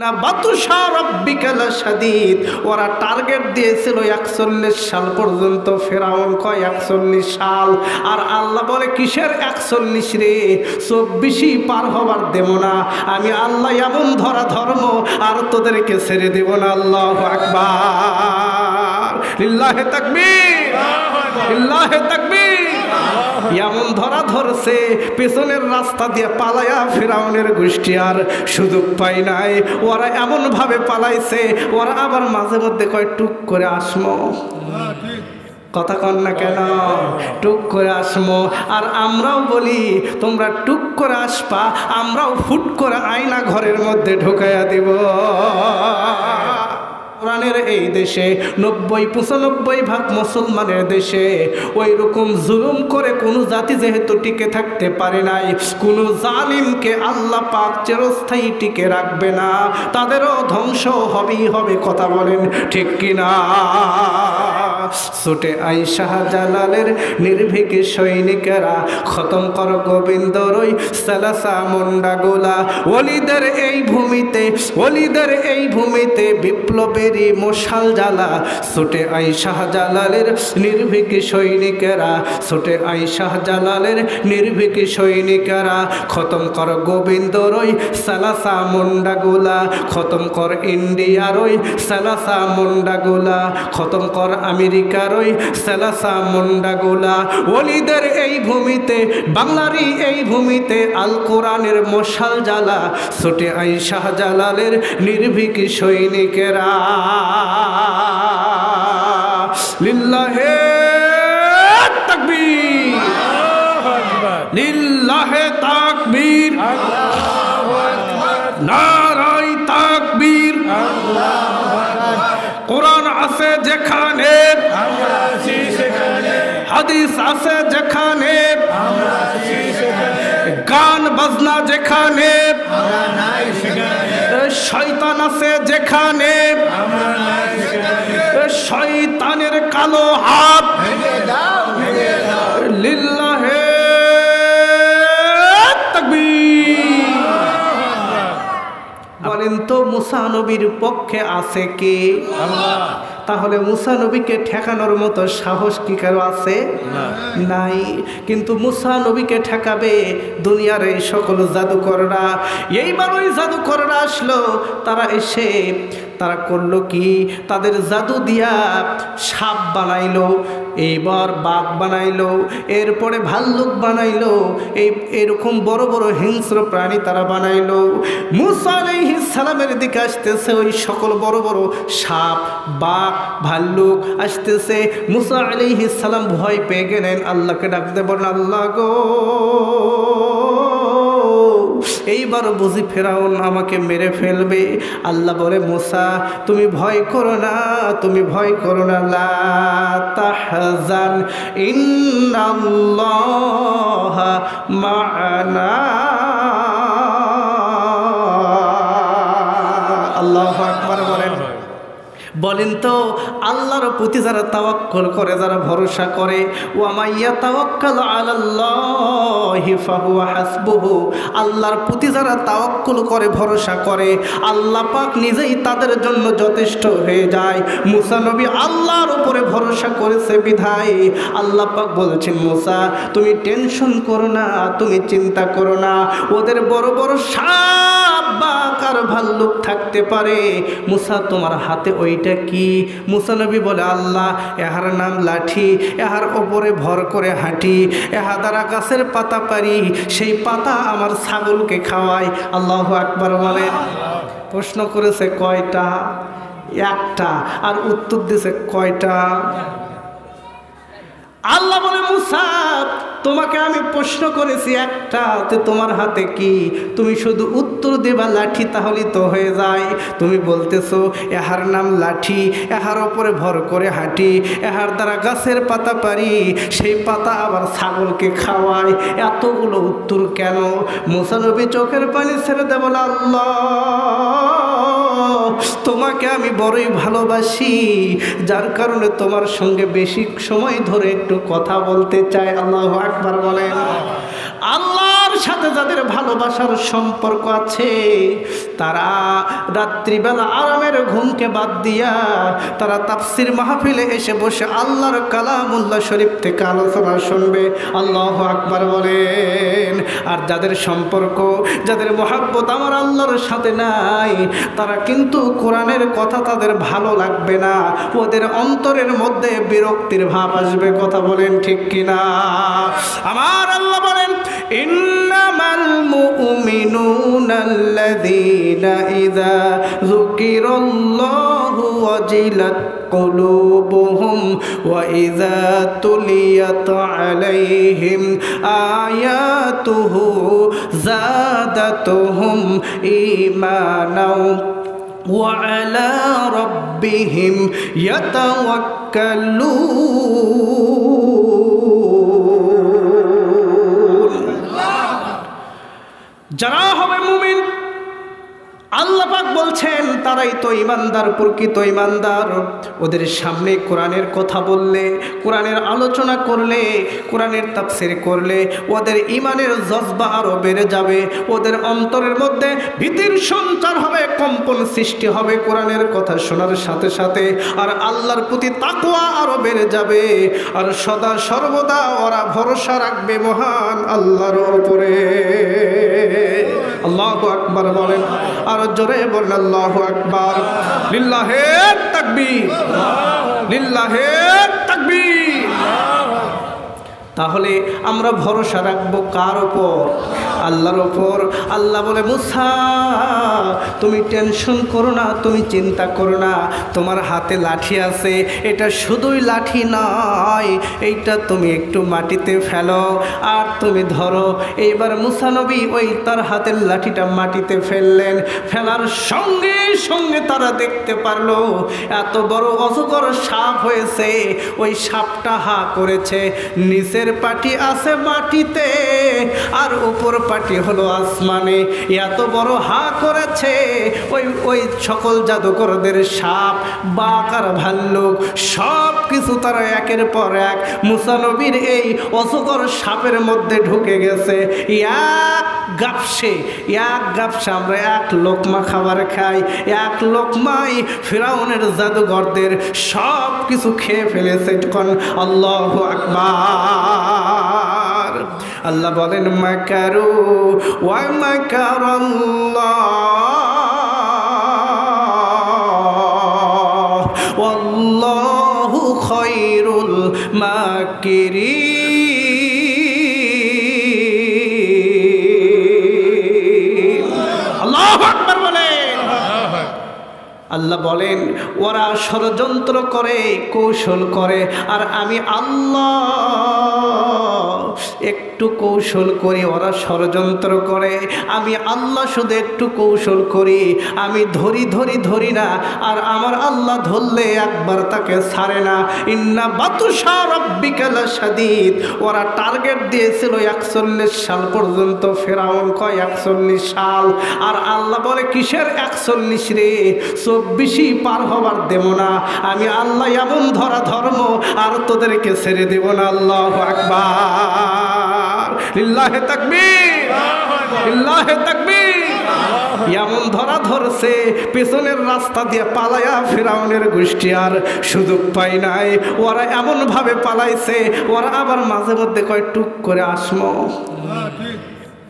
না বাতুশা রাব্বিকা লাশাদীদ। ওরা টার্গেট দিয়েছিল ৪১ সাল পর্যন্ত। ফেরাউন কয় ৪১ সাল, আর আল্লাহ বলে কিসের ৪১ রে, ২৪ই পার হবার দেব না আমি। আল্লাহ এমন ধরা ধর্ম আর তোদেরকে ছেড়ে দেব না। আল্লাহু আকবার, লিল্লাহি তাকবীর, লিল্লাহি তাকবীর। এমন ধরা ধরছে, পেছনের রাস্তা দিয়ে পালায়া ফেরাউনের গোষ্ঠী আর সুযোগ পাই নাই। ওরা এমন ভাবে পালাইছে, ওরা আবার মাঝে মধ্যে কয় টুক করে আসমো। কথা কন না কেন? টুক করে আসমো। আর আমরাও বলি তোমরা টুক করে আসবা, আমরাও ফুট করে আয়না ঘরের মধ্যে ঢুকাইয়া দিব। কোরআনের এই দেশে ৯০-৯৫% মুসলমানের দেশে ওই রকম জুলুম করে কোনো জাতি যেহেতু টিকে থাকতে পারে নাই, কোনো জালিমকে আল্লাহ পাক চিরস্থায়ী টিকে রাখবে না, তাদেরও ধ্বংস হবেই হবে। কথা বলেন ঠিক কিনা? ছুটে আই শাহজালালের নির্ভীক সৈনিকেরা, খতম কর গোবিন্দর ওই সালাসা মুন্ডা গোলা। ওলিদের এই ভূমিতে, ওলিদের এই ভূমিতে বিপ্লবের মশাল জ্বালা। ছুটে আই শাহজালালের নির্ভীক সৈনিকেরা, ছুটে আই শাহজালালের নির্ভীক সৈনিকেরা, খতম কর গোবিন্দর ওই সালাসা মুন্ডা গোলা। খতম কর ইন্ডিয়ার ওই সালাসা মুন্ডা গোলা, খতম কর আমেরিকার ওই সালাসা মুন্ডা গোলা। ওলিদের এই ভূমিতে, বাংলারই এই ভূমিতে আল কোরআনের মশাল জ্বালা। ছুটে আই শাহজালালের নির্ভীক সৈনিকেরা। লিল্লাহে তাকবীর, লিল্লাহে তাকবীর, নারায়ে তাকবীর। কোরআন আছে যেখানে, হাদিস আছে যেখানে, গান বাজনা যেখানে, শয়তান আছে যেখানে, শয়তানের কালো হাত লিল্লাহে তাকবীর। বলেন তো মুসা নবীর পক্ষে আছে কে? আল্লাহ। তাহলে মুসা নবীকে ঠেকানোর মতো সাহস কি কারো আছে? নাই। কিন্তু মুসা নবীকে ঠেকাবে দুনিয়ার এই সকল জাদুকররা। এইবার ওই জাদুকররা আসলো, তারা এসে তারা করলো কি, তাদের জাদু দিয়া সাপ বানাইলো, এইবার বাঘ বানাইলো, এরপরে ভাল্লুক বানাইলো, এরকম বড় বড় হিংস্র প্রাণী তারা বানাইলো। মুসা আলাইহিস সালামের দিকে আসতেছে ওই সকল বড় বড় সাপ, বাঘ, ভাল্লুক আসতেছে। মুসা আলাইহিস সালাম ভয় পেয়ে গেলেন, আল্লাহকে ডাকতে বলেন, আল্লাহ গো, এইবার বুঝি ফেরাউন আমাকে মেরে ফেলবে। আল্লাহ বলে, মুসা তুমি ভয় করো না, তুমি ভয় করো না, লা তাহজান ইন্নাল্লাহা মা'ানা। আল্লাহু আকবার বলেন। বলেন তো আল্লাহর প্রতি যারা তাওয়াক্কুল করে, যারা ভরসা করে, ওয়া মাইয়া তাওয়াক্কাল আলাল্লাহি ফাহুয়া হাসবুহু, আল্লাহর প্রতি যারা তাওয়াক্কুল করে, ভরসা করে, আল্লাহ পাক নিজেই তাদের জন্য যথেষ্ট হয়ে যায়। মুসা নবী আল্লাহর উপরে ভরসা করেছে বিধায় আল্লাহ পাক বলছেন, মুসা তুমি টেনশন করো না, তুমি চিন্তা করো না, ওদের বড় বড় সাপ, বাঘ আর ভাল্লুক থাকতে পারে, মুসা তোমার হাতে ওইটা কি? মুসা নবী বলে, আল্লাহ এহার নাম লাঠি, এহার ওপরে ভর করে হাঁটি, এহা দ্বারা গাছের পাতা পারি, সেই পাতা আমার ছাগলকে খাওয়াই। আল্লাহু আকবার বলে। প্রশ্ন করেছে কয়টা? একটা। আর উত্তর দিয়েছে কয়টা? আল্লাহ বলে, মুসা তোমাকে আমি প্রশ্ন করেছি একটা, তোমার হাতে কি? তুমি শুধু উত্তর দেবা লাঠি, তাহলেই তো হয়ে যায়। তুমি বলতেছো এহার নাম লাঠি, এহার ওপরে ভর করে হাঁটি, এহার দ্বারা গাছের পাতা পারি, সেই পাতা আবার ছাগলকে খাওয়াই। এতগুলো উত্তর কেন? মুসা নবী চোখের পানি ছেড়ে দেব, আল্লাহ তোমাকে আমি বড়ই ভালোবাসি, যার কারণে তোমার সঙ্গে বেশি সময় ধরে একটু কথা বলতে চাই। আল্লাহু আকবার বলেন। আল্লাহর সাথে যাদের ভালোবাসার সম্পর্ক আছে, তারা রাত্রিবেলা আরামের ঘুমকে বাদ দিয়া তারা তাফসির মাহফিলে এসে বসে আল্লাহর কালামুল্লাহ শরীফ থেকে আলোচনা শুনবে। আল্লাহু আকবার বলেন। আর যাদের সম্পর্ক, যাদের মহাব্বত আমার আল্লাহর সাথে নাই, তারা কিন্তু কোরআনের কথা তাদের ভালো লাগবে না, ওদের অন্তরের মধ্যে বিরক্তির ভাব আসবে। কথা বলেন ঠিক কিনা? আমার আল্লাহ বলেন, ইন্নামাল মুমিনুনাল্লাযীনা ইযা যুকিরাল্লাহু ওয়াজিলাত قلوبهم وإذا تليت عليهم آياته زادتهم إيمانا وعلى ربهم يتوكلون। যারা হবে মুমিন, আল্লাহ পাক বলছেন তারাই তো ইমানদার, প্রকৃত ইমানদার। ওদের সামনে কোরআনের কথা বললে, কোরআনের আলোচনা করলে, কোরআনের তাফসীর করলে ওদের ইমানের জজবা আরো বেড়ে যাবে, ওদের অন্তরের মধ্যে ভীতির সঞ্চার হবে, কম্পন সৃষ্টি হবে কোরআনের কথা শোনার সাথে সাথে। আর আল্লাহর প্রতি তাকওয়া আরো বেড়ে যাবে। আর সদা সর্বদা ওরা ভরসা রাখবে মহান আল্লাহর উপরে। আল্লাহু আকবার বলেন, আর জোরে বলেন আল্লাহু আকবার। লিল্লাহে তাকবীর, লিল্লাহে তাকবীর। তাহলে আমরা ভরসা রাখবো কার উপর? আল্লাহর উপর। আল্লাহ বলে, মুসা তুমি টেনশন করো না, তুমি চিন্তা করো না, তোমার হাতে লাঠি আছে, এটা শুধুই লাঠি নয়, এইটা তুমি একটু মাটিতে ফেলো আর তুমি ধরো। এইবার মুসা নবী ওই তার হাতের লাঠিটা মাটিতে ফেললেন, ফেলার সঙ্গে সঙ্গে তারা দেখতে পারলো এত বড় অজগর সাপ হয়েছে। ওই সাপটা হা করেছে, নিচের পাটি আছে মাটিতে আর উপর পাটি হলো আসমানে। এত বড় হা করেছে। ওই সকল জাদুকরদের সাপ, বাঘ আর ভাল্লুক সব কিছু তারা একের পর এক মুসা নবীর এই অজগর সাপের মধ্যে ঢুকে গেছে। এক গাপসে আমরা এক লোকমা খাবার খাই, এক লোকমাই ফিরাউনের জাদুঘরদের সব কিছু খেয়ে ফেলেছে। তখন আল্লাহু আকবার। আল্লাহ বলেন, মাকারু ওয়া মাকারাল্লাহ ওয়াল্লাহু খায়রুল মাকিরিন। আল্লাহু আকবার বলেন। আল্লাহ বলেন, ওরা ষড়যন্ত্র করে, কৌশল করে, আর আমি আল্লাহ একটু কৌশল করি, ওরা ষড়যন্ত্র করে। আমি আল্লাহ শুধু একটু কৌশল করি, আমি ধরি না। আর আমার আল্লাহ ধরলে একবার তাকে ছাড়ে না। ইন্না বাতুশা রাব্বিকা লাশাদীদ। ওরা টার্গেট দিয়েছিল 41 সাল পর্যন্ত। ফেরাউন কয় 41 সাল, আর আল্লাহ বলে কিসের 41 রে, 24ই পার হবার দেব না। আমি আল্লাহ এমন ধরা ধর্ম আর তোদেরকে ছেড়ে দেব না। আল্লাহু আকবার। লিল্লাহে তাকবীর, লিল্লাহে তাকবীর। এমন ধরা ধরছে, পেছনের রাস্তা দিয়ে পালায়া ফিরাউনের গোষ্ঠী আর সুযোগ পায় নাই। ওরা এমন ভাবে পালাইছে, ওরা আবার মাঝে মধ্যে কয় টুক করে আসমো।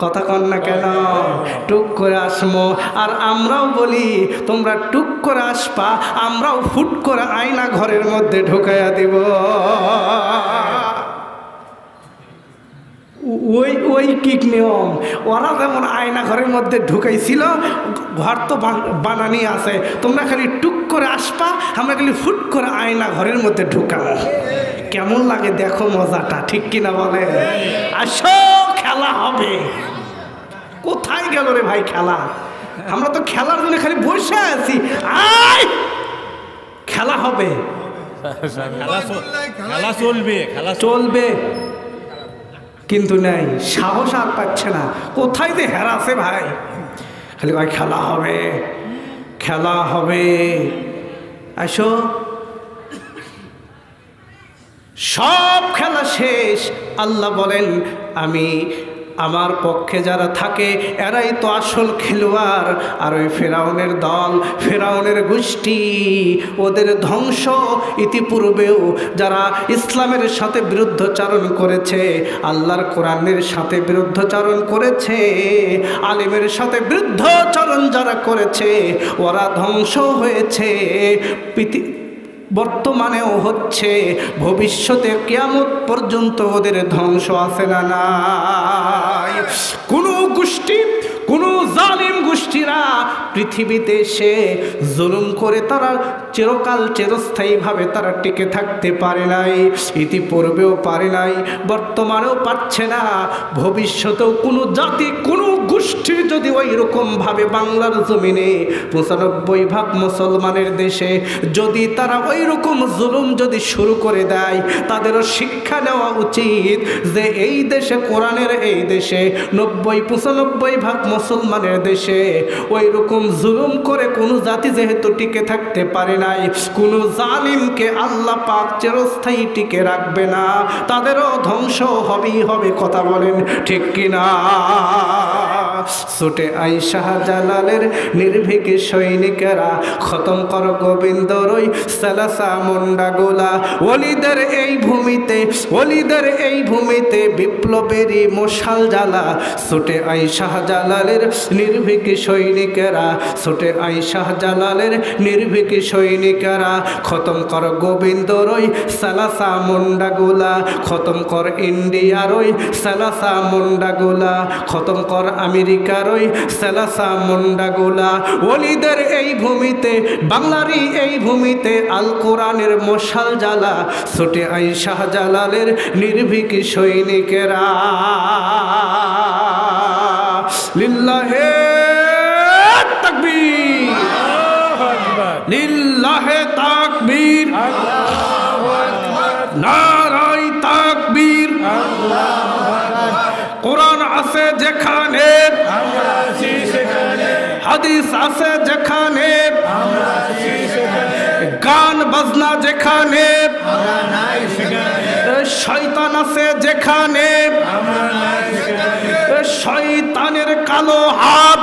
কথা কন না কেন? টুক করে আসমো। আর আমরাও বলি তোমরা টুক করে আসবা, আমরাও ফুট করে আয়না ঘরের মধ্যে ঢুকাইয়া দিব। ওই কিক নিয়ম। ওরা যেমন আয়না ঘরের মধ্যে ঢুকাইছিল, ঘর তো বানানি আছে, তোমরা খালি টুক করে আসবা, আমরা খালি ফুট করে আয়না ঘরের মধ্যে ঢুকাবো। কেমন লাগে দেখো মজাটা, ঠিক কিনা বলে? আসো, খেলা হবে। কোথায় গেল রে ভাই খেলা? আমরা তো খেলার জন্য খালি বসে আছি। আয়, খেলা হবে, খেলা চলবে, খেলা চলবে, কিন্তু নাই, সাহস আর পাচ্ছে না। কোথায় যে হেরাছে ভাই, খালি ভাই খেলা হবে, খেলা হবে। আসো, সব খেলা শেষ। আল্লাহ বলেন, আমি আমার পক্ষে যারা থাকে এরাই তো আসল খেলোয়াড়। আর ওই ফেরাউনের দল, ফেরাউনের গোষ্ঠী, ওদের ধ্বংস ইতিপূর্বেও যারা ইসলামের সাথে বিরুদ্ধাচরণ করেছে, আল্লাহর কোরআনের সাথে বিরুদ্ধাচরণ করেছে, আলেমের সাথে বিরুদ্ধাচরণ যারা করেছে, ওরা ধ্বংস হয়েছে, বর্তমানেও হচ্ছে, ভবিষ্যতে কিয়ামত পর্যন্ত ওদের ধ্বংস আছে না নাই? কোনো গোষ্ঠী, কোনো জালিম গোষ্ঠীরা পৃথিবীতে এসে জুলুম করে তারা চিরকাল চিরস্থায়ীভাবে তারা টিকে থাকতে পারে নাই, ইতিপূর্বেও পারে নাই, বর্তমানেও পারছে না, ভবিষ্যতেও কোনো জাতি, কোনো গোষ্ঠী যদি ওই রকমভাবে বাংলার জমিনে ৯৫% মুসলমানের দেশে যদি তারা ওই রকম জুলুম যদি শুরু করে দেয়, তাদেরও শিক্ষা নেওয়া উচিত যে এই দেশে, কোরআনের এই দেশে ৯০-৯৫% মুসলমানের দেশে ওই রকম জুলুম করে কোনো জাতি যেহেতু টিকে থাকতে পারে নাই, কোনো জালিমকে আল্লাহ পাক চিরস্থায়ী টিকে রাখবে না, তাদেরও ধ্বংস হবেই হবে। কথা বলেন ঠিক কিনা? ছুটে আই শাহজালালের নির্ভীক সৈনিকেরা, খতম কর গোবিন্দর ওই সালাসা মুন্ডা গোলা। ওলিদের এই ভূমিতে, ওলিদের এই ভূমিতে বিপ্লবেরই মশাল জ্বালা। ছুটে আই শাহজালালের নির্ভীক সৈনিকেরা, ছুটে আই শাহজালালের নির্ভীক সৈনিকেরা, খতম কর গোবিন্দর ওই সালাসা মুন্ডা গোলা। খতম কর ইন্ডিয়ার ওই সালাসা মুন্ডা গোলা, খতম কর আমেরিকার ওই সালাসা মুন্ডা গোলা। ওলিদের এই ভূমিতে, বাংলারই এই ভূমিতে আল কোরআনের মশাল জ্বালা। ছুটে আই শাহজালালের নির্ভীক সৈনিকেরা। লিল্লাহে তাকবীর, লিল্লাহে তাকবীর, নারায়ে তাকবীর। কোরআন আছে যেখানে, হাদিস আছে যেখানে, গান বাজনা যেখানে, শয়তান আছে যেখানে, শয়তানের কালো হাত